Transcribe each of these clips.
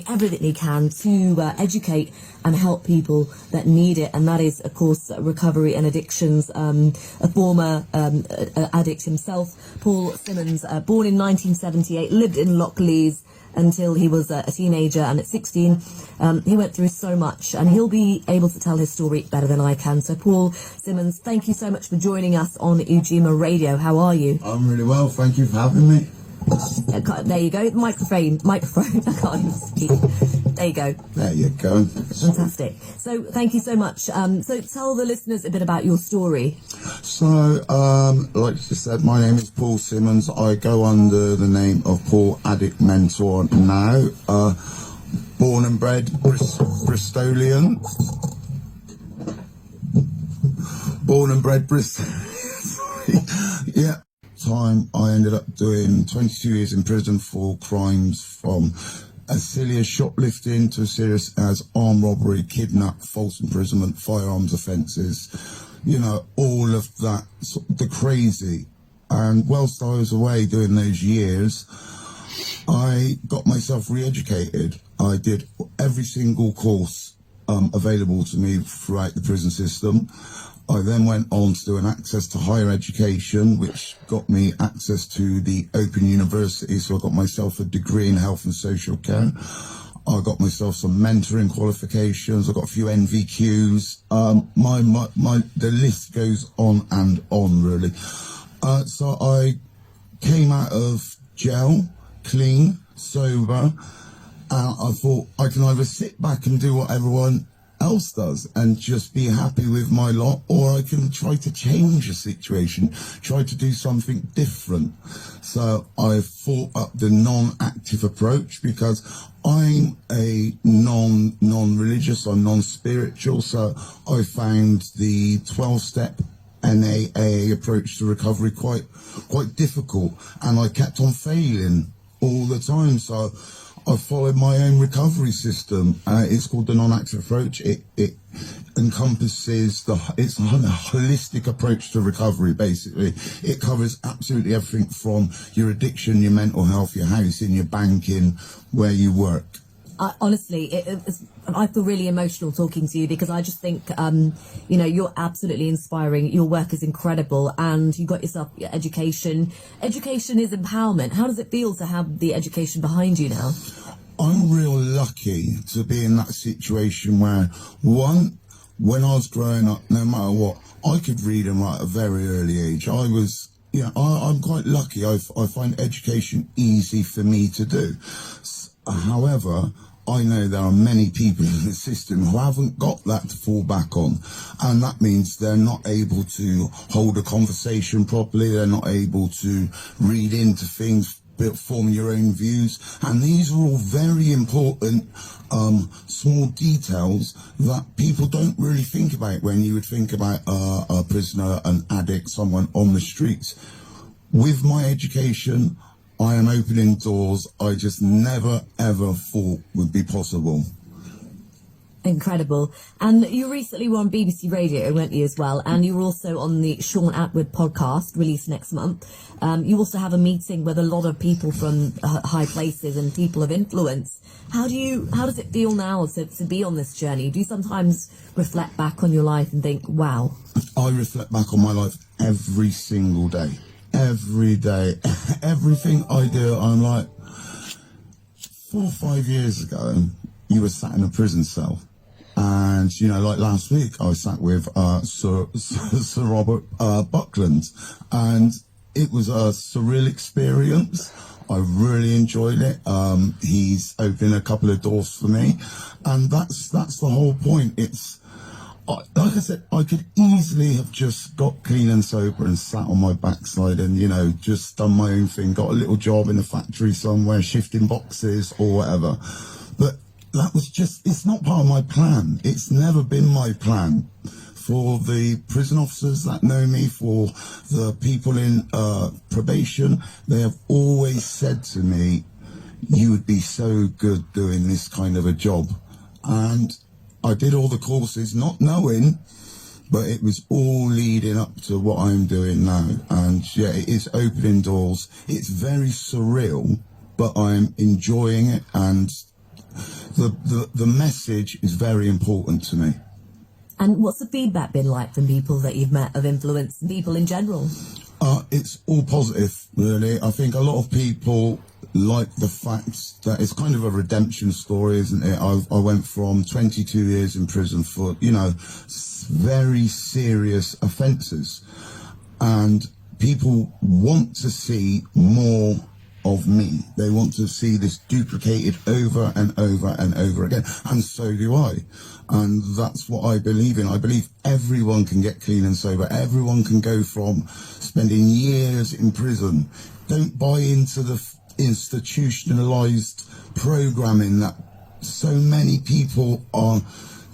everything he can to educate and help people that need it. And that is, of course, recovery and addictions. A former addict himself, Paul Simmons, born in 1978, lived in Lockleys until he was a teenager, and at 16 he went through so much, and he'll be able to tell his story better than I can. So Paul Simmons, thank you so much for joining us on Ujima Radio. How are you? I'm really well, thank you for having me. There you go, microphone, I can't even speak. There you go. There you go. Fantastic. So thank you so much. So tell the listeners a bit about your story. So, like you said, my name is Paul Simmons. I go under the name of Paul Addict Mentor now. Born and bred Bristolian. Born and bred Bristolian. Yeah. Time I ended up doing 22 years in prison for crimes from as silly as shoplifting to as serious as armed robbery, kidnap, false imprisonment, firearms offences, you know, all of that, the crazy. And whilst I was away doing those years, I got myself re-educated. I did every single course available to me throughout the prison system. I then went on to do an access to higher education, which got me access to the Open University. So I got myself a degree in health and social care. I got myself some mentoring qualifications. I got a few NVQs. The list goes on and on, really. So I came out of jail, clean, sober, and I thought I can either sit back and do what everyone else does and just be happy with my lot, or I can try to change the situation, try to do something different. So I thought up the non-active approach, because I'm a non-religious, I'm non-spiritual, so I found the 12-step NAA approach to recovery quite difficult, and I kept on failing all the time. So I followed my own recovery system. It's called the non-active approach. It encompasses it's a holistic approach to recovery, basically. It covers absolutely everything from your addiction, your mental health, your housing, your banking, where you work. Honestly, I feel really emotional talking to you, because I just think, you know, you're absolutely inspiring. Your work is incredible, and you got yourself your education. Education is empowerment. How does it feel to have the education behind you now? I'm real lucky to be in that situation where, one, when I was growing up, no matter what, I could read and write at a very early age. I'm quite lucky. I find education easy for me to do. However, I know there are many people in the system who haven't got that to fall back on, and that means they're not able to hold a conversation properly, they're not able to read into things, form your own views, and these are all very important small details that people don't really think about when you would think about a prisoner, an addict, someone on the streets. With my education, I am opening doors I just never ever thought would be possible. Incredible. And you recently were on BBC Radio, weren't you, as well? And you were also on the Sean Atwood podcast, released next month. You also have a meeting with a lot of people from high places and people of influence. How does it feel now to be on this journey? Do you sometimes reflect back on your life and think, wow? I reflect back on my life every single day. Every day. Everything I do, I'm like, 4 or 5 years ago, you were sat in a prison cell. And, you know, like last week, I sat with Sir Robert Buckland, and it was a surreal experience. I really enjoyed it. He's opened a couple of doors for me, and that's the whole point. It's like I said, I could easily have just got clean and sober and sat on my backside and, you know, just done my own thing, got a little job in a factory somewhere, shifting boxes or whatever. But that was just, it's not part of my plan. It's never been my plan. For the prison officers that know me, for the people in probation, they have always said to me, you would be so good doing this kind of a job. And I did all the courses not knowing, but it was all leading up to what I'm doing now. And yeah, it is opening doors. It's very surreal, but I'm enjoying it. And the message is very important to me. And what's the feedback been like from people that you've met of influence, and people in general? It's all positive, really. I think a lot of people like the fact that it's kind of a redemption story, isn't it? I went from 22 years in prison for, very serious offences. And people want to see more of me. They want to see this duplicated over and over and over again. And so do I. And that's what I believe in. I believe everyone can get clean and sober. Everyone can go from spending years in prison. Don't buy into the institutionalized programming that so many people are,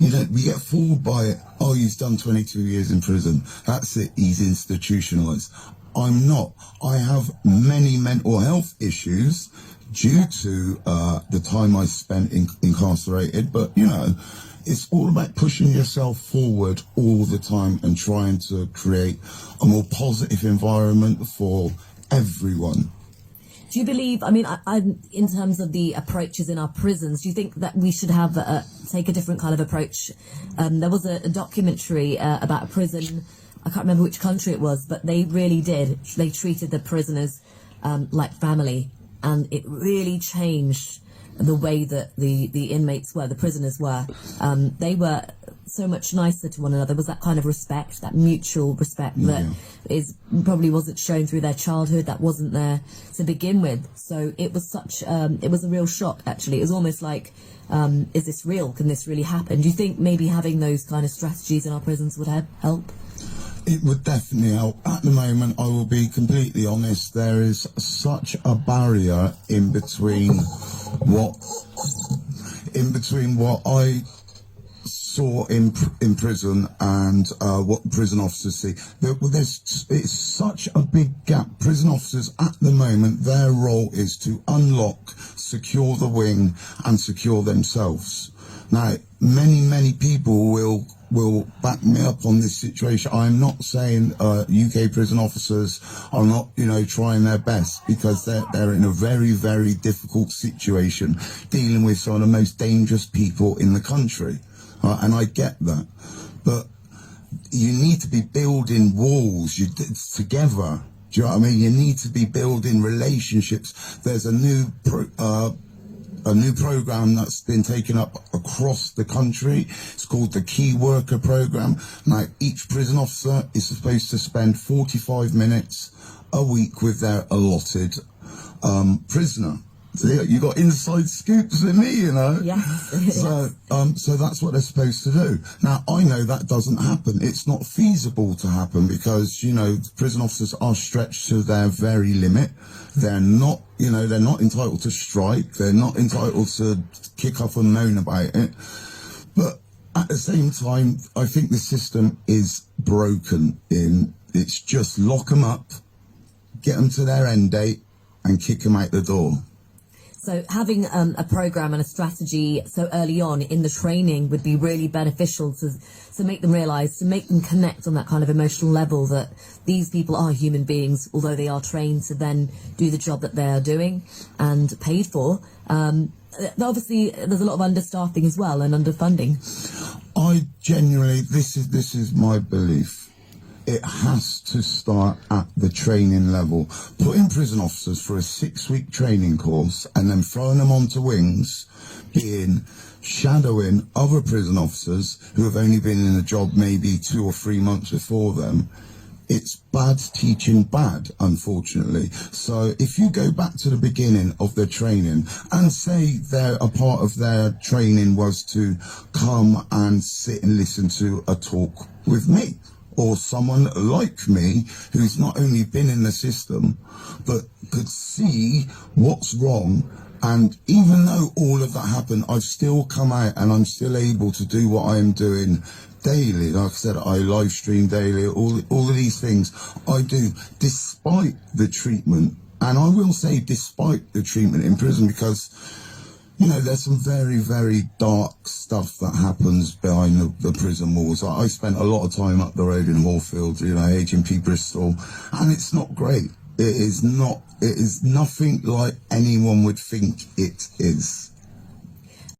we get fooled by it. Oh, he's done 22 years in prison. That's it. He's institutionalized. I'm not. I have many mental health issues due to the time I spent incarcerated. But, it's all about pushing yourself forward all the time and trying to create a more positive environment for everyone. Do you believe, in terms of the approaches in our prisons, do you think that we should have take a different kind of approach? There was a documentary about a prison, I can't remember which country it was, but they really did. They treated the prisoners like family, and it really changed the way that the inmates were, the prisoners were. They were so much nicer to one another. There was that kind of respect, that mutual respect that probably wasn't shown through their childhood, that wasn't there to begin with. So it was it was a real shock, actually. It was almost like, is this real? Can this really happen? Do you think maybe having those kind of strategies in our prisons would help? It would definitely help. At the moment, I will be completely honest, there is such a barrier in between what I saw in prison and what prison officers see. It's such a big gap. Prison officers at the moment, their role is to unlock, secure the wing and secure themselves. Now, many people will back me up on this situation. I'm not saying UK prison officers are not, trying their best, because they're in a very, very difficult situation, dealing with some of the most dangerous people in the country. And I get that. But you need to be building walls together. Do you know what I mean? You need to be building relationships. There's a new program that's been taken up across the country. It's called the Key Worker Program. Now, each prison officer is supposed to spend 45 minutes a week with their allotted prisoner. So you got inside scoops with me, Yes. So that's what they're supposed to do. Now, I know that doesn't happen. It's not feasible to happen because, prison officers are stretched to their very limit. They're not, they're not entitled to strike. They're not entitled to kick up and moan about it. But at the same time, I think the system is broken it's just lock them up, get them to their end date and kick them out the door. So having a program and a strategy so early on in the training would be really beneficial to make them realise, to make them connect on that kind of emotional level that these people are human beings, although they are trained to then do the job that they are doing and paid for. Obviously, there's a lot of understaffing as well and underfunding. I genuinely, this is my belief. It has to start at the training level. Putting prison officers for a 6-week training course and then throwing them onto wings, shadowing other prison officers who have only been in a job maybe 2 or 3 months before them. It's bad teaching bad, unfortunately. So if you go back to the beginning of their training and say a part of their training was to come and sit and listen to a talk with me, or someone like me who's not only been in the system but could see what's wrong, and even though all of that happened, I've still come out and I'm still able to do what I'm doing daily. Like I said, I live stream daily, all of these things I do despite the treatment. And I will say despite the treatment in prison, because there's some very, very dark stuff that happens behind the prison walls. I spent a lot of time up the road in Moorfield, HMP Bristol, and it's not great. It is nothing like anyone would think it is.